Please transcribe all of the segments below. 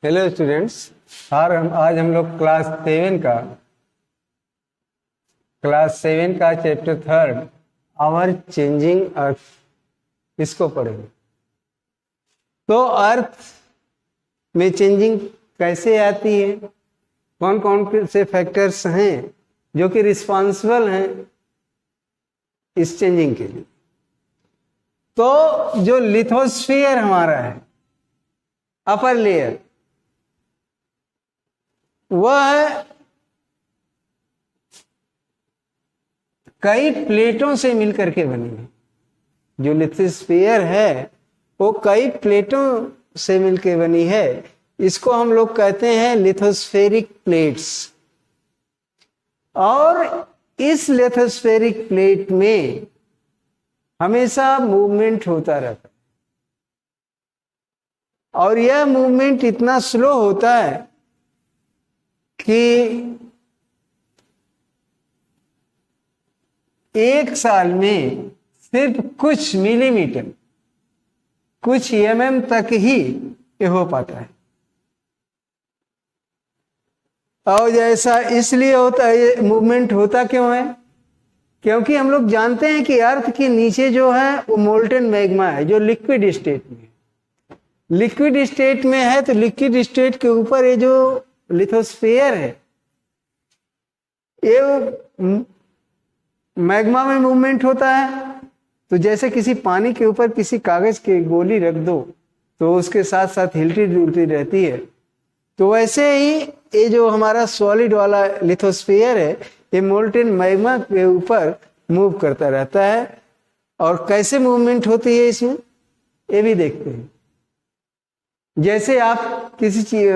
Hello students. आज हम लोग क्लास सेवन का चैप्टर 3 आवर चेंजिंग अर्थ इसको पढ़ेंगे। तो अर्थ में चेंजिंग कैसे आती है, कौन कौन से फैक्टर्स हैं जो कि रिस्पॉन्सिबल हैं इस चेंजिंग के लिए। तो जो लिथोस्फीयर हमारा है, अपर लेयर, वह कई प्लेटों से मिलकर के बनी है। जो लिथोस्फीयर है वो कई प्लेटों से मिलकर बनी है। इसको हम लोग कहते हैं लिथोस्फेरिक प्लेट्स। और इस लिथोस्फेरिक प्लेट में हमेशा मूवमेंट होता रहता है, और यह मूवमेंट इतना स्लो होता है कि एक साल में सिर्फ कुछ मिलीमीटर, कुछ एमएम तक ही ये हो पाता है। और जैसा इसलिए होता है, ये मूवमेंट होता क्यों है? क्योंकि हम लोग जानते हैं कि अर्थ के नीचे जो है वो मोल्टेन मैग्मा है, जो लिक्विड स्टेट में है। लिक्विड स्टेट में है तो लिक्विड स्टेट के ऊपर ये जो लिथोस्फीयर है, ये मैग्मा में मूवमेंट होता है। तो जैसे किसी पानी के ऊपर किसी कागज की गोली रख दो तो उसके साथ साथ हिलती डुलती रहती है। तो वैसे ही ये जो हमारा सॉलिड वाला लिथोस्फीयर है, ये मोल्टेन मैग्मा के ऊपर मूव करता रहता है। और कैसे मूवमेंट होती है इसमें, ये भी देखते हैं। जैसे आप किसी चीज,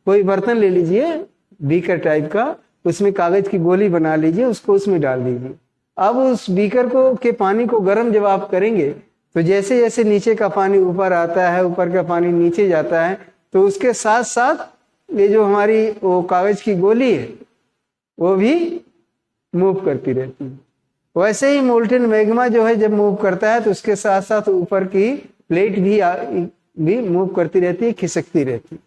कोई बर्तन ले लीजिए बीकर टाइप का, उसमें कागज की गोली बना लीजिए, उसको उसमें डाल दीजिए। अब उस बीकर को के पानी को गर्म जब आप करेंगे तो जैसे जैसे नीचे का पानी ऊपर आता है, ऊपर का पानी नीचे जाता है, तो उसके साथ साथ ये जो हमारी वो कागज की गोली है वो भी मूव करती रहती है। वैसे ही मोल्टेन मैग्मा जो है जब मूव करता है तो उसके साथ साथ ऊपर की प्लेट भी मूव करती रहती है, खिसकती रहती है।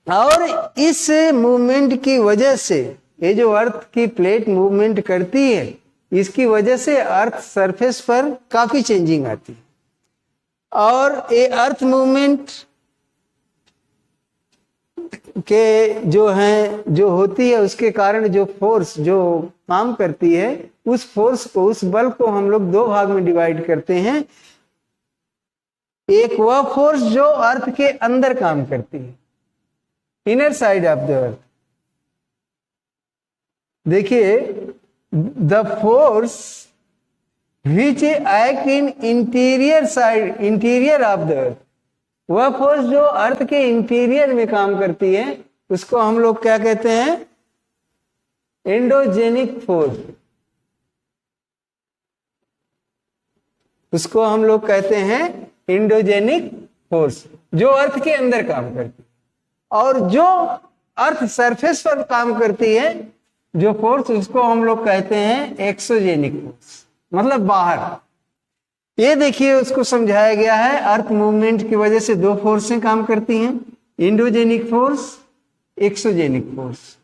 और इस मूवमेंट की वजह से, ये जो अर्थ की प्लेट मूवमेंट करती है, इसकी वजह से अर्थ सरफेस पर काफी चेंजिंग आती है। और ये अर्थ मूवमेंट के जो होती है, उसके कारण जो फोर्स जो काम करती है, उस फोर्स को, उस बल को हम लोग दो भाग में डिवाइड करते हैं। एक वह फोर्स जो अर्थ के अंदर काम करती है, inner side of the earth. देखिए, the force which act in interior of the earth, वह फोर्स जो अर्थ के इंटीरियर में काम करती है, उसको हम लोग क्या कहते हैं? Endogenic force. उसको हम लोग कहते हैं एंडोजेनिक फोर्स, जो अर्थ के अंदर काम करती है। और जो अर्थ सरफेस पर काम करती है जो फोर्स, उसको हम लोग कहते हैं एक्सोजेनिक फोर्स, मतलब बाहर। ये देखिए, उसको समझाया गया है। अर्थ मूवमेंट की वजह से दो फोर्सें काम करती हैं, एंडोजेनिक फोर्स, एक्सोजेनिक फोर्स।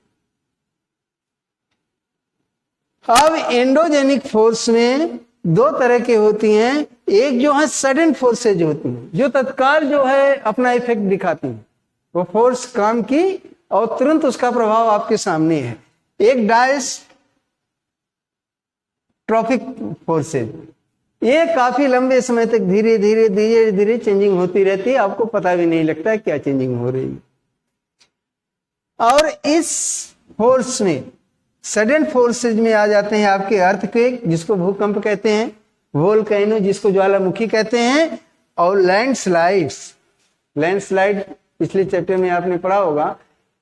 अब एंडोजेनिक फोर्स में दो तरह के होती हैं। एक जो है सडन फोर्सेज होती हैं, जो तत्काल जो है अपना इफेक्ट दिखाती हैं, वो फोर्स काम की और तुरंत उसका प्रभाव आपके सामने है। एक डायस्ट्रोफिक फोर्सेज, ये काफी लंबे समय तक धीरे धीरे धीरे धीरे चेंजिंग होती रहती है, आपको पता भी नहीं लगता है क्या चेंजिंग हो रही है। और इस फोर्स में, सडन फोर्सेज में आ जाते हैं आपके अर्थक्वेक, जिसको भूकंप कहते हैं, वोल्केनो जिसको ज्वालामुखी कहते हैं, और लैंडस्लाइड्स। लैंडस्लाइड पिछले चैप्टर में आपने पढ़ा होगा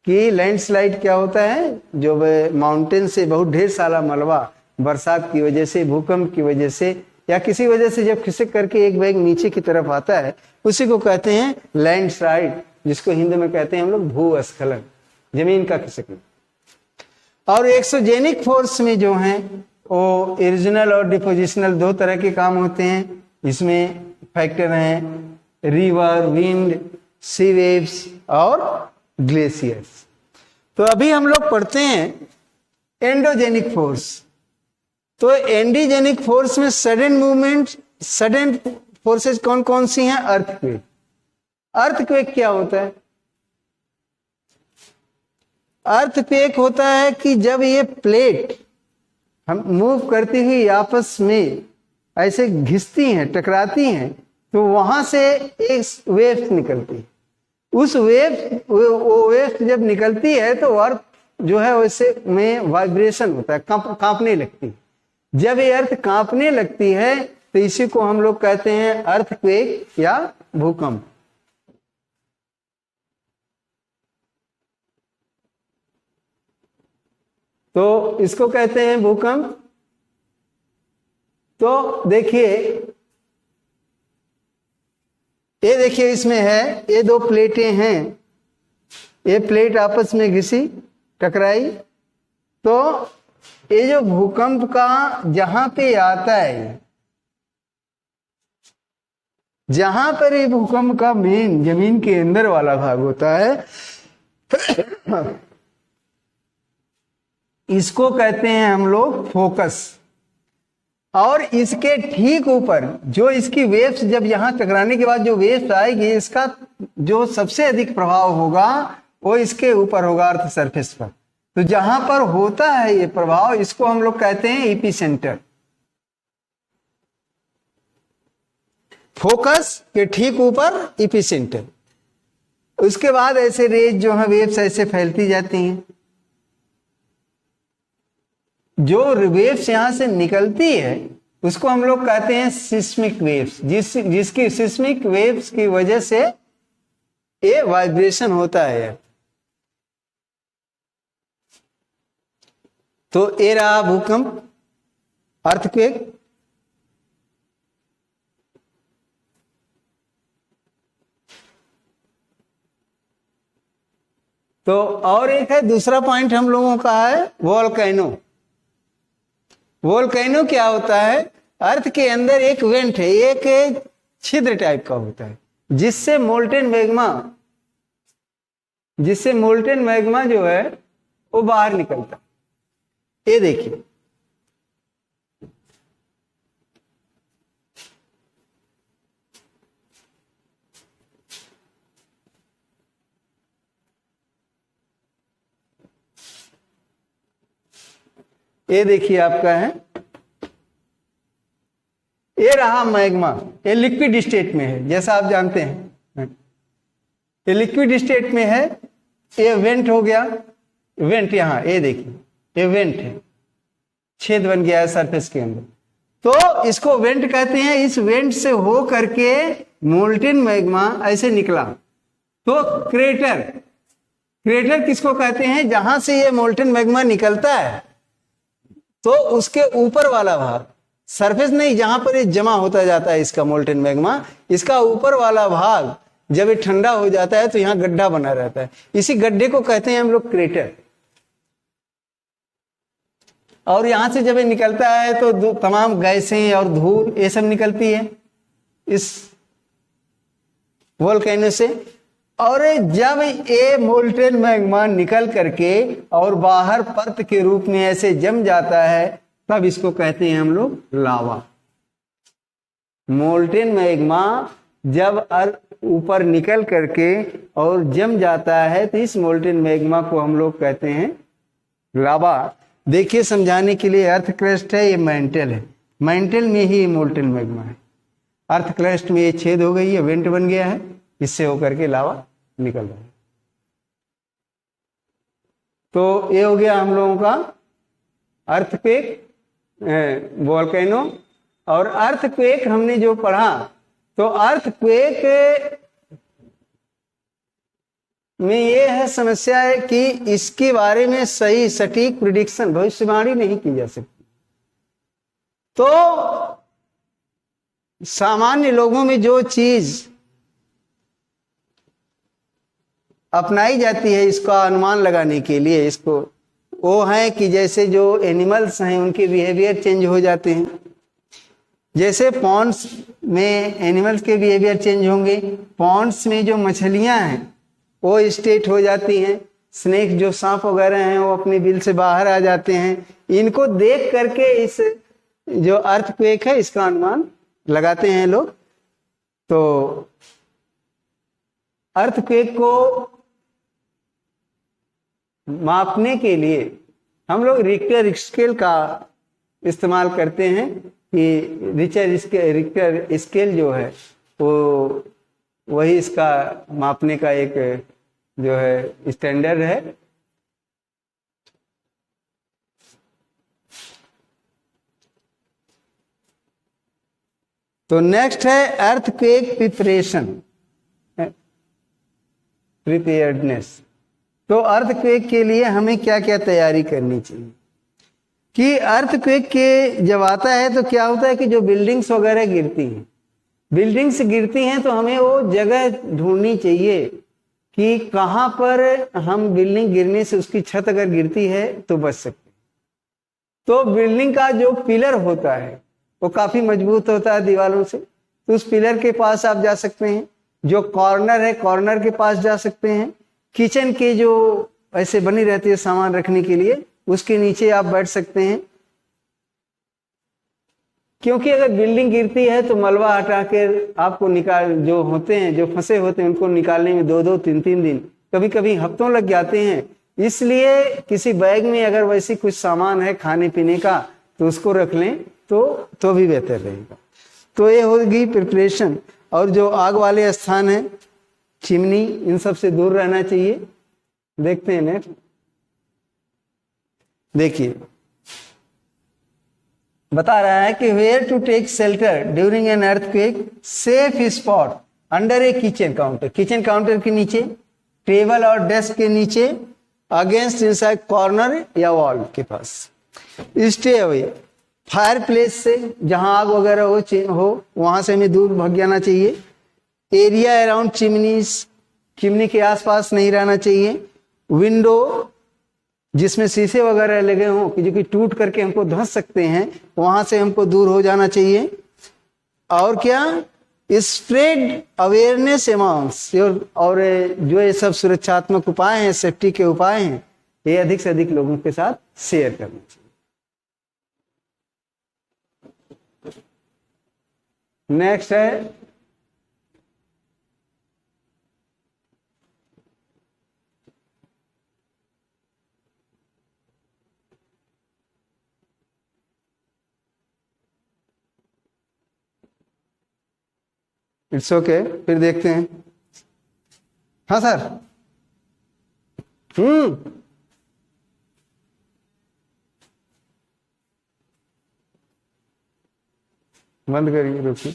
कि लैंडस्लाइड क्या होता है। जो माउंटेन से बहुत ढेर सारा मलबा बरसात की वजह से, भूकंप की वजह से, या किसी वजह से जब खिसक करके एक बैग नीचे की तरफ आता है, उसी को कहते हैं लैंडस्लाइड, जिसको हिंदी में कहते हैं हम लोग भूस्खलन, जमीन का खिसकना। और एक्सोजेनिक फोर्स में जो है वो इरिजिनल और डिपोजिशनल दो तरह के काम होते हैं। इसमें फैक्टर हैं रिवर, विंड, सी वेव्स और ग्लेशियर्स। तो अभी हम लोग पढ़ते हैं एंडोजेनिक फोर्स। तो एंडोजेनिक फोर्स में सडन मूवमेंट, सडन फोर्सेस कौन कौन सी हैं? अर्थक्वेक। अर्थक्वेक क्या होता है? अर्थक्वेक होता है कि जब ये प्लेट हम मूव करती हुई आपस में ऐसे घिसती हैं, टकराती हैं, तो वहां से एक वेव निकलती है। उस वो वेव जब निकलती है तो अर्थ जो है वैसे में वाइब्रेशन होता है, कांपने लगती है। जब ये अर्थ कांपने लगती है तो इसी को हम लोग कहते हैं अर्थक्वेक या भूकंप। तो इसको कहते हैं भूकंप। तो देखिए, ये देखिए इसमें है, ये दो प्लेटें हैं, ये प्लेट आपस में घिसी, टकराई। तो ये जो भूकंप का जहां पे आता है, जहां पर ये भूकंप का मेन जमीन के अंदर वाला भाग होता है, इसको कहते हैं हम लोग फोकस। और इसके ठीक ऊपर जो इसकी वेव्स जब यहां टकराने के बाद जो वेव्स आएगी, इसका जो सबसे अधिक प्रभाव होगा वो इसके ऊपर होगा, अर्थ सरफेस पर। तो जहां पर होता है ये प्रभाव, इसको हम लोग कहते हैं एपिसेंटर। फोकस के ठीक ऊपर एपिसेंटर। उसके बाद ऐसे रेज जो है, वेव्स ऐसे फैलती जाती हैं। जो वेव्स यहां से निकलती है उसको हम लोग कहते हैं सिस्मिक वेव्स, जिसकी सिस्मिक वेव्स की वजह से ये वाइब्रेशन होता है। तो ये रहा भूकंप, अर्थक्वेक। तो और एक है, दूसरा पॉइंट हम लोगों का है वोल्केनो। वोल्केनो क्या होता है? अर्थ के अंदर एक वेंट है, एक छिद्र टाइप का होता है, जिससे मोल्टेन मैग्मा जो है वो बाहर निकलता है। ये देखिए, ये देखिए आपका है, ये रहा मैग्मा। ये लिक्विड स्टेट में है, जैसा आप जानते हैं, ये लिक्विड स्टेट में है। ये वेंट हो गया, वेंट यहां, ये देखिए, ये वेंट है, छेद बन गया है सरफेस के अंदर, तो इसको वेंट कहते हैं। इस वेंट से हो करके मोल्टेन मैग्मा ऐसे निकला। तो क्रेटर किसको कहते हैं? जहां से ये मोल्टेन मैग्मा निकलता है तो उसके ऊपर वाला भाग, सरफेस नहीं, जहां पर ये जमा होता जाता है इसका मोल्टेन मैग्मा, इसका ऊपर वाला भाग जब ये ठंडा हो जाता है तो यहां गड्ढा बना रहता है। इसी गड्ढे को कहते हैं हम लोग क्रेटर। और यहां से जब ये निकलता है तो तमाम गैसें और धूल ये सब निकलती है इस वोल्केनो से। और जब ये मोल्टेन मैग्मा निकल करके और बाहर परत के रूप में ऐसे जम जाता है, तब इसको कहते हैं हम लोग लावा। मोल्टेन मैग्मा जब ऊपर निकल करके और जम जाता है तो इस मोल्टेन मैग्मा को हम लोग कहते हैं लावा। देखिए, समझाने के लिए, अर्थ क्रस्ट है, ये मेंटल है, मेंटल में ही मोल्टेन मैग्मा है। अर्थ क्रस्ट में ये छेद हो गई है, वेंट बन गया है, इससे होकर के लावा निकल रहा है। तो ये हो गया हम लोगों का अर्थक्वेक, वोल्केनो। और अर्थक्वेक हमने जो पढ़ा, तो अर्थक्वेक में ये है समस्या है कि इसके बारे में सही सटीक प्रिडिक्शन, भविष्यवाणी नहीं की जा सकती। तो सामान्य लोगों में जो चीज अपनाई जाती है इसका अनुमान लगाने के लिए, इसको वो है कि जैसे जो एनिमल्स हैं उनके बिहेवियर चेंज हो जाते हैं, जैसे पॉन्ड्स में एनिमल्स के बिहेवियर चेंज होंगे, पॉन्ड्स में जो मछलियां हैं वो स्टेट हो जाती हैं, स्नेक जो सांप वगैरह हैं वो अपने बिल से बाहर आ जाते हैं। इनको देख करके इस जो अर्थक्वेक है इसका अनुमान लगाते हैं लोग। तो अर्थक्वेक को मापने के लिए हम लोग रिक्टर स्केल का इस्तेमाल करते हैं कि रिक्टर स्केल जो है वो वही इसका मापने का एक जो है स्टैंडर्ड है। तो नेक्स्ट है अर्थक्वेक प्रिपेयर्डनेस। तो अर्थक्वेक के लिए हमें क्या क्या तैयारी करनी चाहिए कि अर्थक्वेक के जब आता है तो क्या होता है कि जो बिल्डिंग्स वगैरह गिरती हैं, बिल्डिंग्स गिरती हैं तो हमें वो जगह ढूंढनी चाहिए कि कहाँ पर हम बिल्डिंग गिरने से उसकी छत अगर गिरती है तो बच सकते। तो बिल्डिंग का जो पिलर होता है वो काफी मजबूत होता है दीवारों से, तो उस पिलर के पास आप जा सकते हैं। जो कॉर्नर है कॉर्नर के पास जा सकते हैं। किचन के जो ऐसे बनी रहती है सामान रखने के लिए उसके नीचे आप बैठ सकते हैं, क्योंकि अगर बिल्डिंग गिरती है तो मलबा हटा कर आपको निकाल जो होते हैं जो फंसे होते हैं उनको निकालने में 2-2 3-3 दिन कभी कभी हफ्तों लग जाते हैं। इसलिए किसी बैग में अगर वैसी कुछ सामान है खाने पीने का तो उसको रख लें तो भी बेहतर रहेगा। तो ये होगी प्रिपरेशन। और जो आग वाले स्थान है, चिमनी, इन सब से दूर रहना चाहिए। देखते हैं नेक्स्ट, देखिए बता रहा है कि where to take shelter during an earthquake, safe spot under a kitchen counter, kitchen counter के नीचे, टेबल और डेस्क के नीचे, अगेंस्ट इनसाइड कॉर्नर या वॉल के पास। स्टे अवे फायर प्लेस से, जहां आग वगैरह हो वहां से हमें दूर भाग जाना चाहिए। एरिया अराउंड चिमनीज, चिमनी के आसपास नहीं रहना चाहिए। विंडो जिसमें शीशे वगैरह लगे हों कि जो कि टूट करके हमको धंस सकते हैं, वहां से हमको दूर हो जाना चाहिए। और क्या, स्प्रेड अवेयरनेस अमाउंट्स, और जो ये सब सुरक्षात्मक उपाय हैं, सेफ्टी के उपाय हैं, ये अधिक से अधिक लोगों के साथ शेयर करना चाहिए। नेक्स्ट है इट्स ओके, फिर देखते हैं। हाँ सर। बंद करिए, रुकिए।